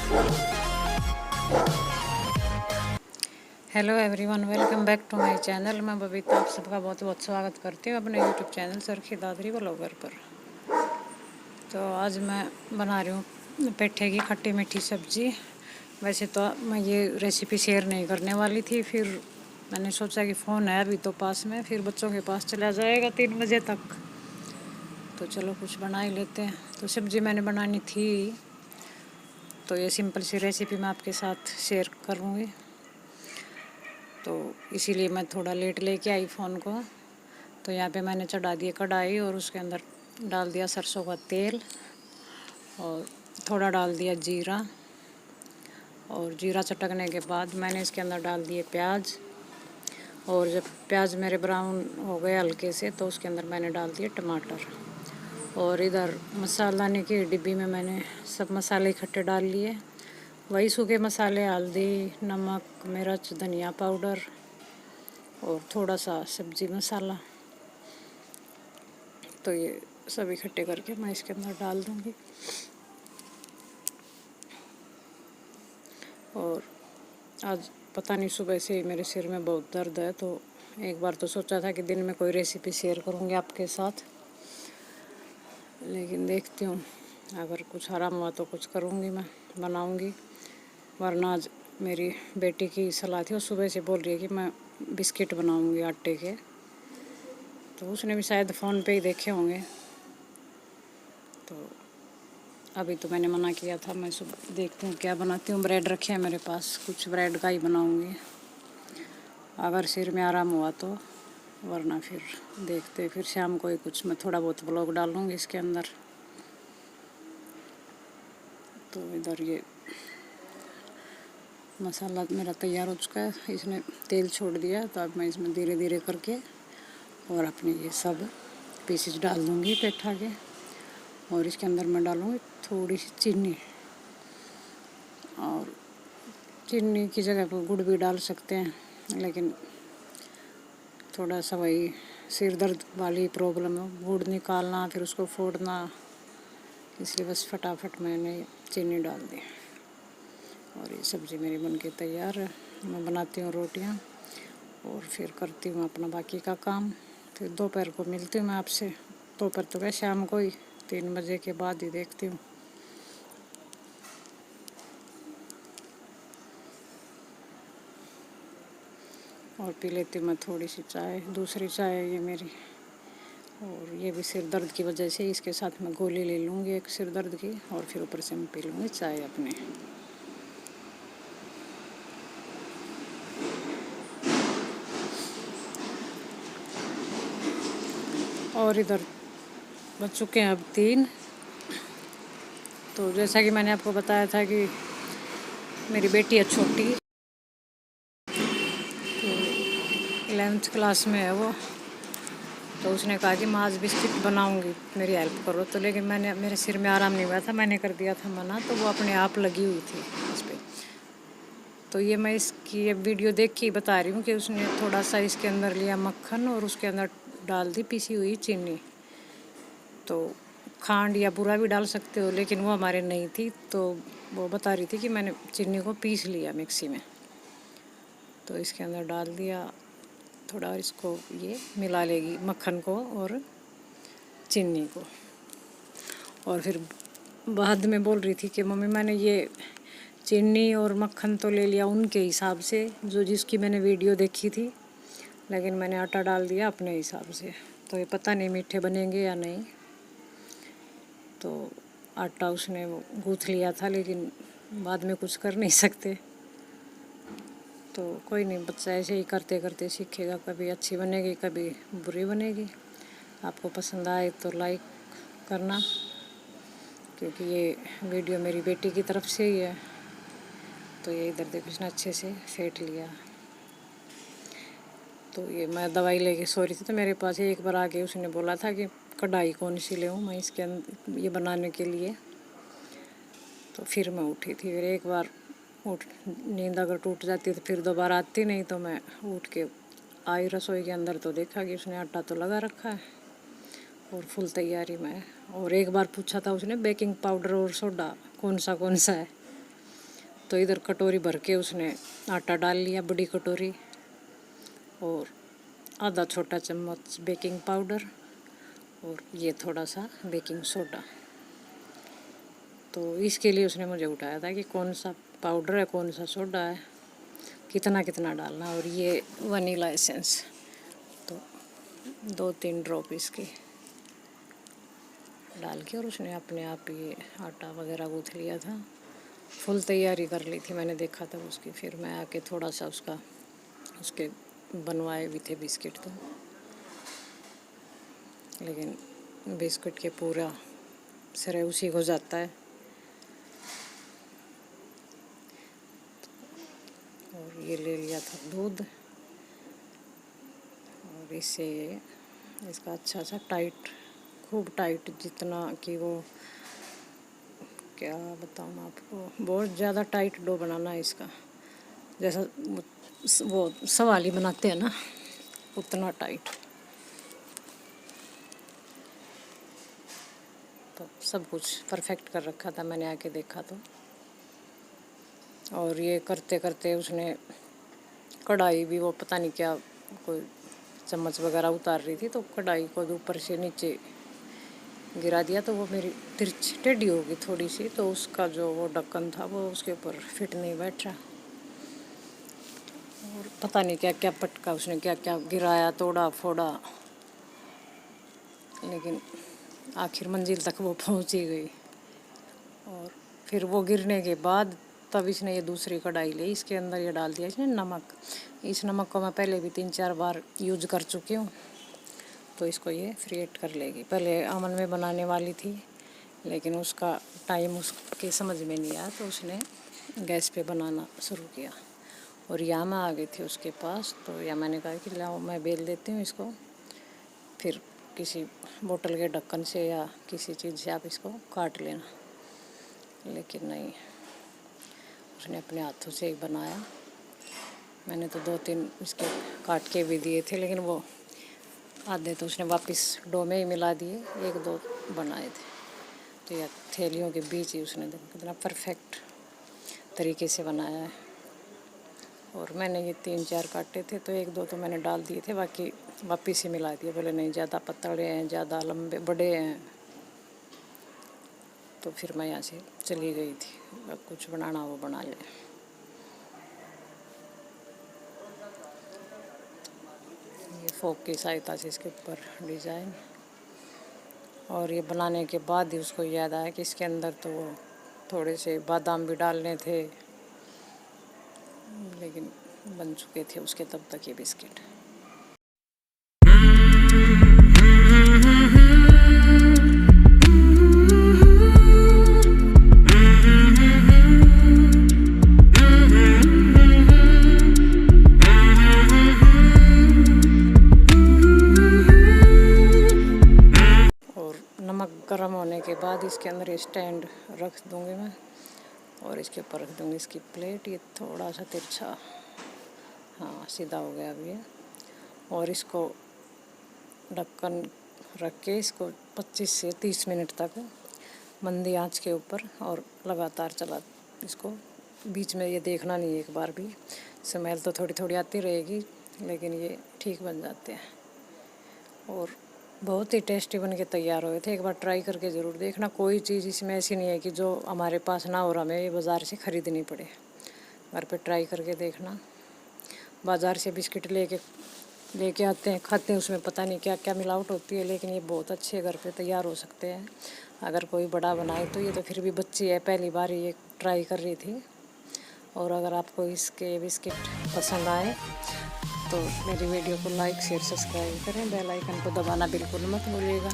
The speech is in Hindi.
Hello everyone, welcome back to my channel. मैं बबीता आप सबका बहुत बहुत स्वागत करती हूँ अपने YouTube channel Charkhi Dadri blogger पर। तो आज मैं बना रही हूँ पेठे की खट्टी मीठी सब्ज़ी। वैसे तो मैं ये रेसिपी शेयर नहीं करने वाली थी, फिर मैंने सोचा कि फ़ोन है अभी तो पास में, फिर बच्चों के पास चला जाएगा 3 बजे तक, तो चलो कुछ बना ही लेते हैं। तो सब्ज़ी मैंने बनानी थी, तो ये सिंपल सी रेसिपी मैं आपके साथ शेयर करूँगी। तो इसीलिए मैं थोड़ा लेट लेके आई फ़ोन को। तो यहाँ पे मैंने चढ़ा दिया कढ़ाई और उसके अंदर डाल दिया सरसों का तेल और थोड़ा डाल दिया जीरा। और जीरा चटकने के बाद मैंने इसके अंदर डाल दिए प्याज। और जब प्याज मेरे ब्राउन हो गए हल्के से, तो उसके अंदर मैंने डाल दिए टमाटर। और इधर मसालाने की डिब्बी में मैंने सब मसाले इकट्ठे डाल लिए। वही सूखे मसाले, हल्दी, नमक, मिर्च, धनिया पाउडर और थोड़ा सा सब्ज़ी मसाला। तो ये सब इकट्ठे करके मैं इसके अंदर डाल दूँगी। और आज पता नहीं सुबह से ही मेरे सिर में बहुत दर्द है, तो एक बार तो सोचा था कि दिन में कोई रेसिपी शेयर करूँगी आपके साथ, लेकिन देखती हूँ अगर कुछ आराम हुआ तो कुछ करूँगी, मैं बनाऊँगी। वरना आज मेरी बेटी की सलाह थी, वो सुबह से बोल रही है कि मैं बिस्किट बनाऊँगी आटे के, तो उसने भी शायद फ़ोन पे ही देखे होंगे। तो अभी तो मैंने मना किया था, मैं सुबह देखती हूँ क्या बनाती हूँ। ब्रेड रखे हैं मेरे पास, कुछ ब्रेड का ही बनाऊँगी अगर सिर में आराम हुआ तो, वरना फिर देखते फिर शाम को ही कुछ मैं थोड़ा बहुत ब्लॉग डालूँगी इसके अंदर। तो इधर ये मसाला मेरा तैयार हो चुका है, इसने तेल छोड़ दिया, तो अब मैं इसमें धीरे धीरे करके और अपने ये सब पीसेस डाल दूँगी पेठा के। और इसके अंदर मैं डालूँगी थोड़ी सी चीनी, और चीनी की जगह पर गुड़ भी डाल सकते हैं, लेकिन थोड़ा सा वही सिर दर्द वाली प्रॉब्लम है, गुड़ निकालना फिर उसको फोड़ना, इसलिए बस फटाफट मैंने चीनी डाल दी। और ये सब्ज़ी मेरी बनके तैयार है। मैं बनाती हूँ रोटियाँ और फिर करती हूँ अपना बाकी का काम। फिर दोपहर को मिलती हूँ मैं आपसे। दोपहर तो क्या, शाम को ही 3 बजे के बाद ही देखती हूँ। और पी लेती हूँ मैं थोड़ी सी चाय, दूसरी चाय है ये मेरी। और ये भी सिर दर्द की वजह से, इसके साथ मैं गोली ले लूँगी एक सिर दर्द की, और फिर ऊपर से मैं पी लूँगी चाय अपने। और इधर बज चुके हैं अब 3। तो जैसा कि मैंने आपको बताया था कि मेरी बेटी है छोटी, तो 11th क्लास में है वो। तो उसने कहा कि मैं आज बिस्किट बनाऊंगी, मेरी हेल्प करो। तो लेकिन मेरे सिर में आराम नहीं हुआ था, मैंने कर दिया था मना, तो वो अपने आप लगी हुई थी इस पर। तो ये मैं इसकी ये वीडियो देख के ही बता रही हूँ कि उसने थोड़ा सा इसके अंदर लिया मक्खन और उसके अंदर डाल दी पिसी हुई चीनी। तो खांड या बूरा भी डाल सकते हो, लेकिन वो हमारे नहीं थी, तो वो बता रही थी कि मैंने चीनी को पीस लिया मिक्सी में। तो इसके अंदर डाल दिया थोड़ा, और इसको ये मिला लेगी मक्खन को और चीनी को। और फिर बाद में बोल रही थी कि मम्मी मैंने ये चीनी और मक्खन तो ले लिया उनके हिसाब से, जो जिसकी मैंने वीडियो देखी थी, लेकिन मैंने आटा डाल दिया अपने हिसाब से। तो ये पता नहीं मीठे बनेंगे या नहीं। तो आटा उसने गूँथ लिया था, लेकिन बाद में कुछ कर नहीं सकते। तो कोई नहीं, बच्चा ऐसे ही करते करते सीखेगा, कभी अच्छी बनेगी कभी बुरी बनेगी। आपको पसंद आए तो लाइक करना, क्योंकि ये वीडियो मेरी बेटी की तरफ से ही है। तो ये इधर देखो इसने अच्छे से फेंट लिया। तो ये मैं दवाई लेके सो रही थी, तो मेरे पास एक बार आके उसने बोला था कि कढ़ाई कौन सी ले मैं इसके अंदर ये बनाने के लिए। तो फिर मैं उठी थी, फिर एक बार नींद अगर टूट जाती तो फिर दोबारा आती नहीं। तो मैं उठ के आई रसोई के अंदर, तो देखा कि उसने आटा तो लगा रखा है और फुल तैयारी में। और एक बार पूछा था उसने बेकिंग पाउडर और सोडा कौन सा है, तो इधर कटोरी भर के उसने आटा डाल लिया, बड़ी कटोरी, और आधा छोटा चम्मच बेकिंग पाउडर और ये थोड़ा सा बेकिंग सोडा। तो इसके लिए उसने मुझे उठाया था कि कौन सा पाउडर है, कौन सा सोडा है, कितना कितना डालना। और ये वनीला एसेंस, तो 2-3 ड्रॉप इसके डाल के, और उसने अपने आप ये आटा वगैरह गूँथ लिया था। फुल तैयारी कर ली थी, मैंने देखा था उसकी। फिर मैं आके थोड़ा सा उसके बनवाए भी थे बिस्किट, तो लेकिन बिस्किट के पूरा श्रेय उसी को जाता है। और ये ले लिया था दूध, और इससे इसका अच्छा सा टाइट, खूब टाइट, जितना कि वो क्या बताऊँ आपको, बहुत ज़्यादा टाइट डो बनाना है इसका, जैसा वो सवाली बनाते हैं ना, उतना टाइट। तो सब कुछ परफेक्ट कर रखा था, मैंने आके देखा तो। और ये करते करते उसने कढ़ाई भी, वो पता नहीं क्या, कोई चम्मच वगैरह उतार रही थी, तो कढ़ाई को ऊपर से नीचे गिरा दिया, तो वो मेरी तिरछी टेढ़ी होगी थोड़ी सी, तो उसका जो वो ढक्कन था वो उसके ऊपर फिट नहीं बैठा। और पता नहीं क्या क्या पटका उसने, क्या क्या गिराया, तोड़ा फोड़ा, लेकिन आखिर मंजिल तक वो पहुंच ही गई। और फिर वो गिरने के बाद तब इसने ये दूसरी कढ़ाई ली, इसके अंदर ये डाल दिया इसने नमक। इस नमक को मैं पहले भी 3-4 बार यूज कर चुकी हूँ, तो इसको ये फ्रीएट कर लेगी। पहले अमन में बनाने वाली थी, लेकिन उसका टाइम उसके समझ में नहीं आया, तो उसने गैस पे बनाना शुरू किया। और यहाँ मैं आ गई थी उसके पास, तो या मैंने कहा कि लाओ मैं बेल देती हूँ इसको, फिर किसी बोतल के ढक्कन से या किसी चीज़ से आप इसको काट लेना। लेकिन नहीं, उसने अपने हाथों से एक बनाया। मैंने तो 2-3 इसके काट के भी दिए थे, लेकिन वो आधे तो उसने वापस डो में ही मिला दिए, 1-2 बनाए थे। तो यह थैलियों के बीच ही उसने देखो कितना परफेक्ट तरीके से बनाया है। और मैंने ये 3-4 काटे थे, तो 1-2 तो मैंने डाल दिए थे, बाकी वापस ही मिला दिए। बोले नहीं, ज़्यादा पतले हैं, ज़्यादा लंबे बड़े हैं, तो फिर मैं यहाँ से चली गई थी। अब कुछ बनाना वो बना ले। ये फोक की सहायता से इसके ऊपर डिज़ाइन, और ये बनाने के बाद ही उसको याद आया कि इसके अंदर तो वो थोड़े से बादाम भी डालने थे, लेकिन बन चुके थे उसके तब तक ये बिस्किट। नमक गर्म होने के बाद इसके अंदर ये स्टैंड रख दूँगी मैं, और इसके ऊपर रख दूँगी इसकी प्लेट। ये थोड़ा सा तिरछा, हाँ सीधा हो गया अभी ये। और इसको ढक्कन रख के इसको 25 से 30 मिनट तक मंदी आंच के ऊपर और लगातार चला। इसको बीच में ये देखना नहीं है एक बार भी, स्मेल तो थोड़ी थोड़ी आती रहेगी, लेकिन ये ठीक बन जाते हैं। और बहुत ही टेस्टी बन के तैयार हुए थे। एक बार ट्राई करके ज़रूर देखना। कोई चीज़ इसमें ऐसी नहीं है कि जो हमारे पास ना हो और हमें ये बाज़ार से ख़रीदनी पड़े। घर पे ट्राई करके देखना। बाज़ार से बिस्किट लेके आते हैं, खाते हैं, उसमें पता नहीं क्या क्या मिलावट होती है, लेकिन ये बहुत अच्छे घर पे तैयार हो सकते हैं। अगर कोई बड़ा बनाए तो ये तो फिर भी बच्ची है, पहली बार ये ट्राई कर रही थी। और अगर आपको इसके बिस्किट पसंद आए तो मेरी वीडियो को लाइक शेयर सब्सक्राइब करें। बेल आइकन को दबाना बिल्कुल मत भूलिएगा।